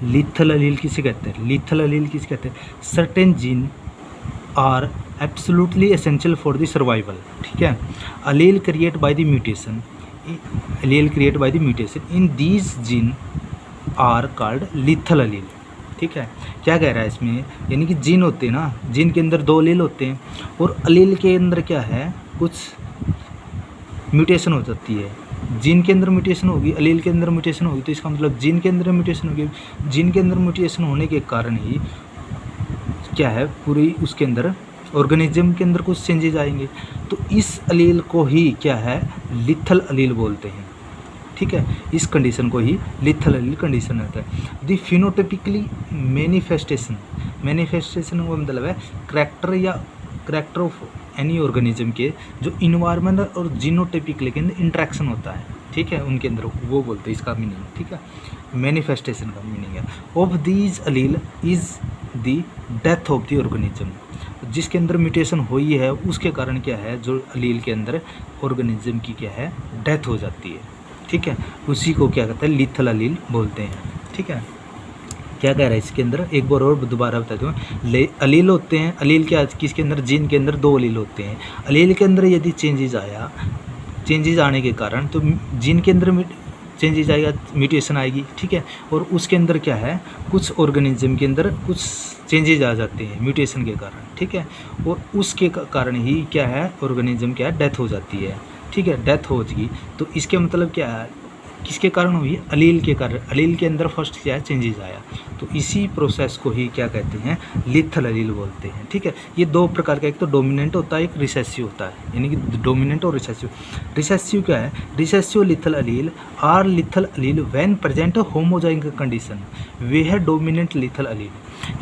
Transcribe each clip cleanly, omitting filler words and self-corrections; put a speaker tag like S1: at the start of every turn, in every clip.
S1: Lethal अलील किसे कहते हैं? लिथल अलील किसे कहते हैं? Certain gene are absolutely essential for the survival, ठीक है। Allele create by the mutation, allele create by the mutation in these gene are called lethal allele, ठीक है। क्या कह रहा है इसमें, यानी कि जीन होते हैं ना, जीन के अंदर 2 अलील होते हैं और अलील के अंदर क्या है, कुछ म्यूटेशन हो जाती है। जीन के अंदर म्यूटेशन होगी, अलील के अंदर म्यूटेशन होगी, तो इसका मतलब जीन के अंदर म्यूटेशन होगी। जीन के अंदर म्यूटेशन होने के कारण ही क्या है, पूरी उसके अंदर ऑर्गेनिज्म के अंदर कुछ चेंजेज आएंगे। तो इस अलील को ही क्या है, लिथल अलील बोलते हैं, ठीक है। इस कंडीशन को ही लिथल अलील कंडीशन होता है। द फिनोटाइपिकली मैनिफेस्टेशन, मैनिफेस्टेशन का मतलब है करैक्टर ऑफ एनी ऑर्गेनिज्म के जो इन्वायरमेंट और जीनोटाइपिक के अंदर इंट्रैक्शन होता है, ठीक है, उनके अंदर, वो बोलते हैं इसका मीनिंग, ठीक है। मैनिफेस्टेशन का मीनिंग है of these Aleel is the death of the organism, जिसके अंदर म्यूटेशन हुई है उसके कारण क्या है, जो अलील के अंदर ऑर्गेनिज्म की क्या है, डेथ हो जाती है, ठीक है। उसी को क्या कहते हैं, लिथल अलील बोलते हैं, ठीक है। क्या कह रहा है इसके अंदर, एक बार और दोबारा बता दूँ, अलील होते हैं, अलील क्या, किसके अंदर, जीन के अंदर 2 अलील होते हैं। अलील के अंदर यदि चेंजेज आने के कारण तो जीन के अंदर चेंजेज आएगा, म्यूटेशन आएगी, ठीक है। और उसके अंदर क्या है, कुछ ऑर्गेनिज्म के अंदर कुछ चेंजेज आ जाते हैं म्यूटेशन के कारण, ठीक है। और उसके कारण ही क्या है, ऑर्गेनिज्म क्या है, डेथ हो जाती है, ठीक है, डेथ हो जाएगी। तो इसके मतलब क्या है, किसके कारण हुई, अलील के कारण, अलील के अंदर फर्स्ट क्या है, चेंजेस आया। तो इसी प्रोसेस को ही क्या कहते हैं, लिथल अलील बोलते हैं, ठीक है। ये 2 प्रकार का, एक तो डोमिनेंट होता है, एक रिसेसिव होता है, यानी कि डोमिनेंट और रिसेसिव। रिसेसिव क्या है, recessive lethal allele are lethal allele when present homozygous condition, वे है डोमिनेंट लिथल अलील।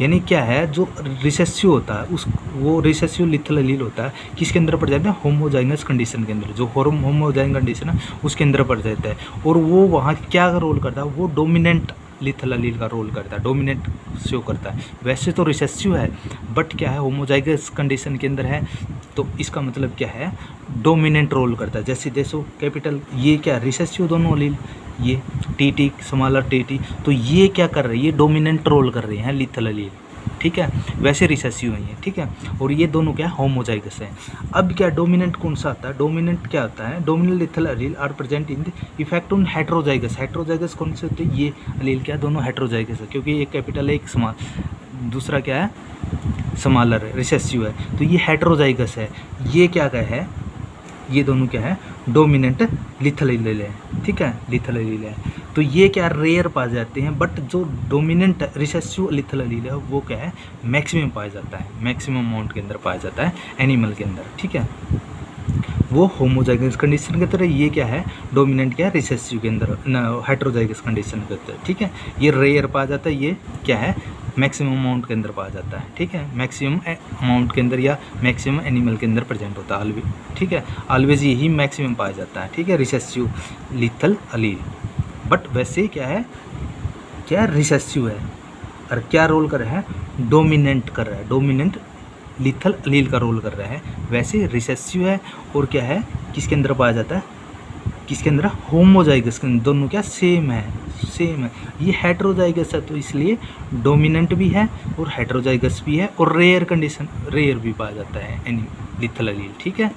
S1: यानी क्या है, जो रिसेसिव होता है वो रिसेसिव लिथल अलील होता है, किसके अंदर पड़ जाता है, होमोजाइगस कंडीशन के अंदर, जो होमोजाइगस कंडीशन है उसके अंदर पड़ जाता है। और वो वहाँ क्या रोल करता है, वो डोमिनेंट लिथल अलील का रोल करता है, डोमिनेंट शो करता है। वैसे तो रिसेसिव है बट क्या है, होमोजाइगस कंडीशन के अंदर है, तो इसका मतलब क्या है, डोमिनेंट रोल करता है। जैसे देखो कैपिटल, ये क्या रिसेसिव दोनों अलील, ये टी स्मॉलर टी, तो ये क्या कर रहे हैं, ये डोमिनेंट रोल कर रहे हैं लिथल अलील, ठीक है। वैसे रिसेसिव है ये, ठीक है। और ये दोनों क्या है, होमोजाइगस है। अब क्या डोमिनेंट कौन सा आता है, डोमिनेंट क्या होता है, dominant lethal allele are present in the effect on heterozygous. Heterozygous कौन से होते हैं, ये अलील क्या, दोनों हेट्रोजाइगस है, क्योंकि एक कैपिटल है, एक स्मॉल, दूसरा क्या है, स्मॉलर है, रिसेसिव है, तो ये हेट्रोजाइगस है। ये क्या है, ये दोनों क्या है, डोमिनेंट लिथल अलील है, ठीक है, लिथल अलील है। तो ये क्या रेयर पाए जाते हैं, बट जो डोमिनेंट रिसेसिव लिथल अलील है वो क्या है, मैक्सिमम पाया जाता है, मैक्सिमम अमाउंट के अंदर पाया जाता है एनिमल के अंदर, ठीक है। वो होमोजाइगस कंडीशन के तरह, ये क्या है, डोमिनेंट क्या है, रिसेसिव के अंदर, हेट्रोजाइगस कंडीशन के अंदर, ठीक है। ये रेयर पाया जाता है, ये क्या है, मैक्सिमम अमाउंट के अंदर पाया जाता है, ठीक है। मैक्सिमम अमाउंट के अंदर या मैक्सिमम एनिमल के अंदर प्रेजेंट होता है ऑलवेज, ठीक है। ऑलवेज यही मैक्सिमम पाया जाता है, ठीक है, रिसेसिव लिथल अलील। बट वैसे क्या है, क्या रिसेसिव है और क्या रोल कर रहा है, डोमिनेंट कर रहा है, डोमिनेंट लिथल अलील का रोल कर रहा है। वैसे रिसेसिव है और क्या है, किसके अंदर पाया जाता है, किसके अंदर, होमोजाइगस, दोनों क्या सेम है, सेम है। ये हेट्रोजाइगस है तो इसलिए डोमिनेंट भी है और हेट्रोजाइगस भी है, और रेयर कंडीशन, रेयर भी पाया जाता है एनी लिथल अलील, ठीक है।